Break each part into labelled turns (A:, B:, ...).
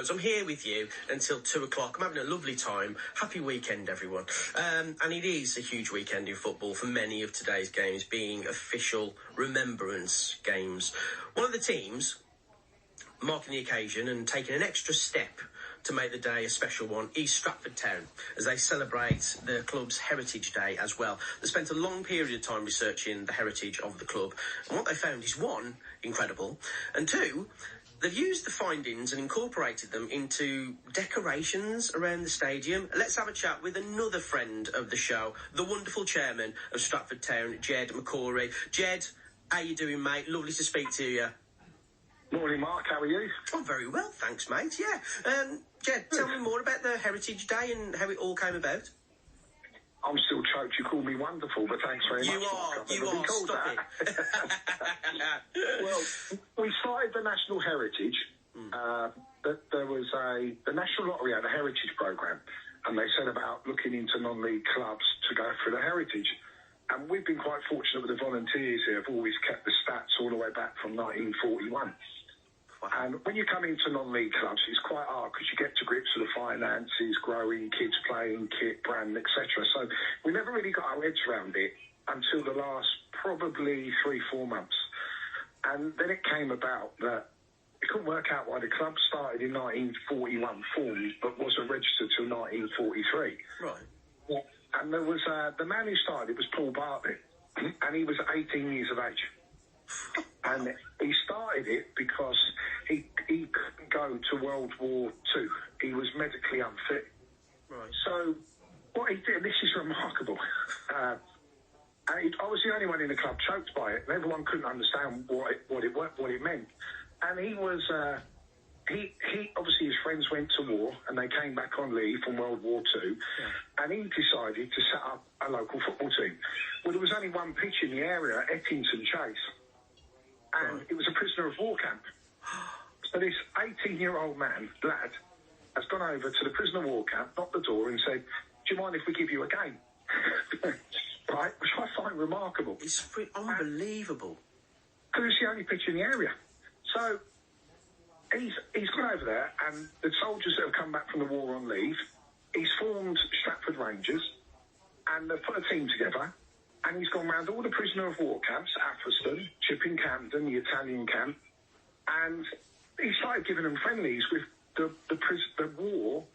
A: loads. I'm here with you until 2 o'clock. I'm having a lovely time. Happy weekend, everyone. And it is a huge weekend in football for many of today's games being official Remembrance games. One of the teams marking the occasion and taking an extra step to make the day a special one is Stratford Town, as they celebrate the club's Heritage Day as well. They spent a long period of time researching the heritage of the club, and what they found is, one, incredible, and two, they've used the findings and incorporated them into decorations around the stadium. Let's have a chat with another friend of the show, the wonderful chairman of Stratford Town, Jed McCrory. Jed, how you doing, mate? Lovely to speak to you.
B: Morning, Mark. How are you?
A: Oh, very well, thanks, mate. Yeah. Jed, tell me more about the Heritage Day and how it all came about.
B: I'm still choked. You called me wonderful, but thanks very much.
A: You are. Stop it.
B: Well, we started the National Heritage. There was the National Lottery had a heritage programme, and they said about looking into non-league clubs to go through the heritage. And we've been quite fortunate with the volunteers here. Have always kept the stats all the way back from 1941. And when you come into non-league clubs, it's quite hard because you get to grips with the finances, growing, kids playing, kit, brand, etc. So we never really got our heads around it until the last probably 3-4 months. And then it came about that it couldn't work out why the club started in 1941, formed, but wasn't registered till 1943.
A: Right.
B: Yeah. And there was the man who started it was Paul Bartlett, and he was 18 years of age. And he started it because he couldn't go to World War II. He was medically unfit.
A: Right.
B: So what he did, this is remarkable. I was the only one in the club choked by it, and everyone couldn't understand what it meant. And he was he obviously his friends went to war and they came back on leave from World War II, and he decided to set up a local football team. Well, there was only one pitch in the area, Ettington Chase, and it was a prisoner of war camp. So this 18-year-old lad has gone over to the prisoner of war camp, knocked the door and said, "Do you mind if we give you a game?" Right, which I find remarkable.
A: It's unbelievable.
B: Because it's the only pitch in the area. So he's gone over there, and the soldiers that have come back from the war on leave, he's formed Stratford Rangers, and they've put a team together, and he's gone round all the prisoner of war camps, Atherstone, Chipping Camden, the Italian camp, and he started giving them friendlies with the war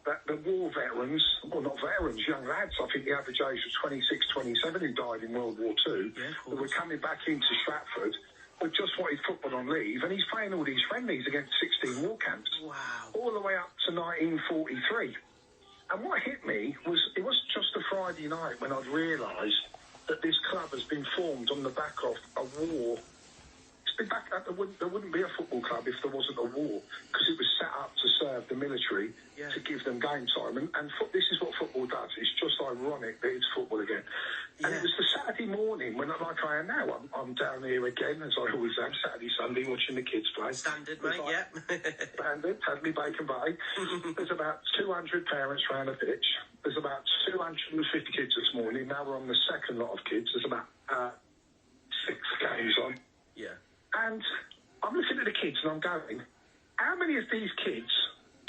B: veterans, or not veterans, young lads. I think the average age was 26, 27 who died in World War II, who were coming back into Stratford, but just wanted football on leave, and he's playing all these friendlies against 16 war camps.
A: Wow.
B: All the way up to 1943. And what hit me was, it was just a Friday night when I'd realised that this club has been formed on the back of a war. It's been back, there wouldn't be a football club if there wasn't a war, because it was set up to serve the military, to give them game time. And this is what football does. It's just ironic that it's football again. And it was the Saturday morning when, like I am now, I'm down here again, as I always am, Saturday, Sunday, watching the kids play.
A: Standard, mate,
B: Standard, had me bacon butty. There's about 200 parents around the pitch. There's about 250 kids this morning. Now we're on the second lot of kids. There's about 6 games on.
A: Yeah.
B: And I'm looking at the kids and I'm going, how many of these kids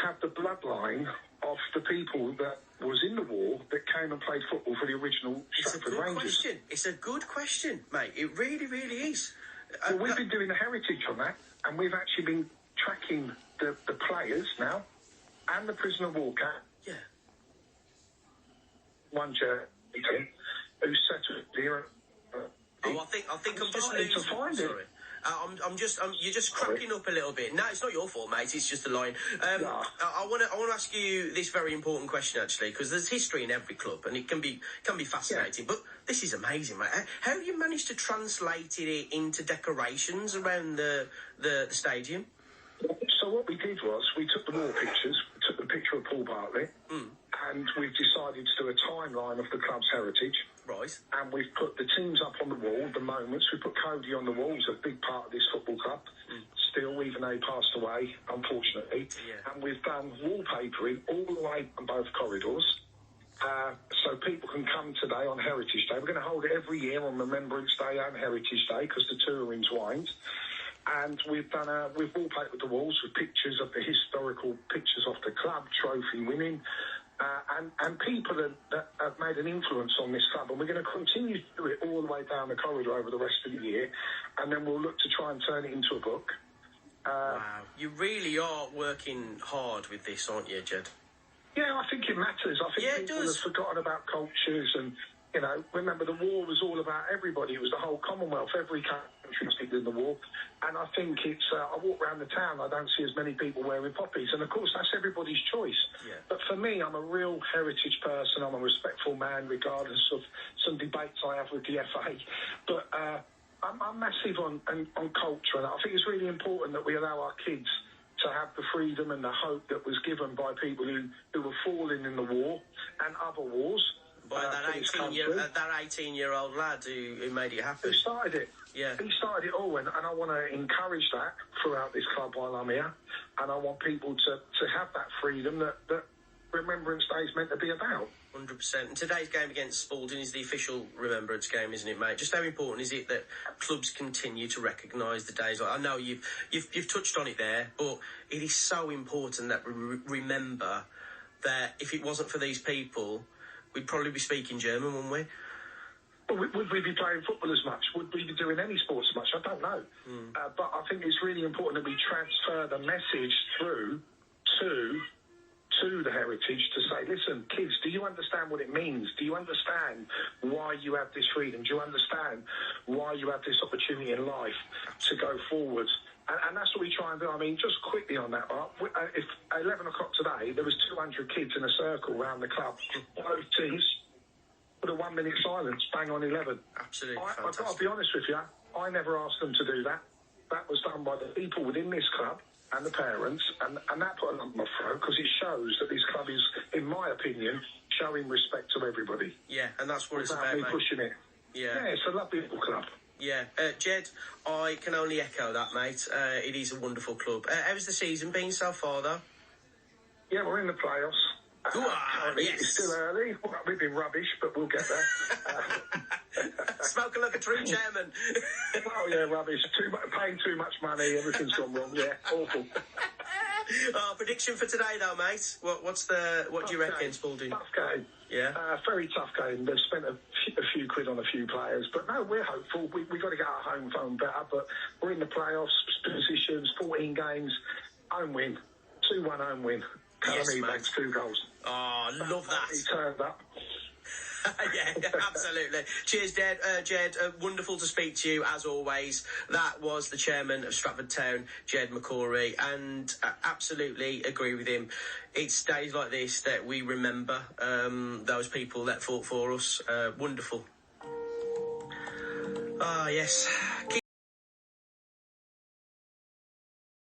B: have the bloodline of the people that was in the war that came and played football for the original Stratford Rangers?
A: It's a good question, mate. It really, really is.
B: Well, we've been doing the heritage on that, and we've actually been tracking the players now and the prisoner of war camp.
A: Yeah.
B: One chair who settled here.
A: I think I'm just losing.
B: To find
A: sorry. You're just cracking up a little bit. No, it's not your fault, mate. It's just a line. I want to ask you this very important question, actually, because there's history in every club, and it can be fascinating. But this is amazing, mate. How have you managed to translate it into decorations around the stadium?
B: So what we did was we took the war pictures. We took the picture of Paul Bartlett, and we've decided to do a timeline of the club's heritage.
A: Right.
B: And we've put the teams up on the wall, the moments. We put Cody on the wall. He's a big part of this football club. Still, even though he passed away, unfortunately. Yeah. And we've done wallpapering all the way on both corridors. So people can come today on Heritage Day. We're going to hold it every year on Remembrance Day and Heritage Day because the two are entwined. And we've wallpapered the walls with pictures of the historical pictures of the club, trophy winning, and people that have made an influence on this club. And we're going to continue to do it all the way down the corridor over the rest of the year. And then we'll look to try and turn it into a book.
A: Wow. You really are working hard with this, aren't you, Jed?
B: Yeah, I think it matters. I think people have forgotten about cultures and, you know, remember the war was all about everybody. It was the whole Commonwealth. Every country was in the war. And I think it's, I walk around the town, I don't see as many people wearing poppies. And, of course, that's everybody's choice.
A: Yeah.
B: But for me, I'm a real heritage person. I'm a respectful man, regardless of some debates I have with the FA. But I'm massive on culture. And I think it's really important that we allow our kids to have the freedom and the hope that was given by people who were falling in the war and other wars.
A: By that 18-year-old lad who made it happen.
B: Who started it.
A: Yeah.
B: He started it all, and I want to encourage that throughout this club while I'm here. And I want people to have that freedom that Remembrance Day is meant to be about.
A: 100%. And today's game against Spalding is the official Remembrance game, isn't it, mate? Just how important is it that clubs continue to recognise the days? I know you've touched on it there, but it is so important that we remember that if it wasn't for these people, we'd probably be speaking German, wouldn't we?
B: Well, would we be playing football as much? Would we be doing any sports as much? I don't know. But I think it's really important that we transfer the message through to the heritage to say, listen, kids, do you understand what it means? Do you understand why you have this freedom? Do you understand why you have this opportunity in life to go forward? And that's what we try and do. I mean, just quickly on that, if 11 o'clock today, there was 200 kids in a circle around the club, both teams, with a 1 minute silence, bang on 11.
A: Absolutely
B: I've
A: fantastic.
B: got to be honest with you, I never asked them to do that. That was done by the people within this club and the parents, and that put a lump in my throat because it shows that this club is, in my opinion, showing respect to everybody.
A: Yeah, and that's what it's
B: without
A: about,
B: me
A: mate.
B: pushing it.
A: Yeah,
B: it's a lovely little club.
A: Yeah, Jed, I can only echo that, mate. It is a wonderful club. How's the season been so far, though?
B: Yeah, we're in the playoffs.
A: Yes.
B: It's still early. Well, we've been rubbish, but we'll get there.
A: Smoking like a true chairman.
B: Oh, yeah, rubbish. Paying too much money. Everything's gone wrong. Yeah, awful.
A: Prediction for today, though, mate. What do you reckon, Spalding?
B: Tough game.
A: Yeah.
B: Very tough game. They've spent a few quid on a few players, but no, we're hopeful. We've got to get our home phone better, but we're in the playoffs positions, 14 games, home win, 2-1 home win.
A: Yes,
B: Callum
A: mate.
B: Ebanks, 2 goals.
A: Oh, love that.
B: He turned up.
A: Yeah, absolutely. Cheers, Jed. Wonderful to speak to you, as always. That was the chairman of Stratford Town, Jed McCrory, and absolutely agree with him. It's days like this that we remember those people that fought for us. Wonderful. Ah, yes.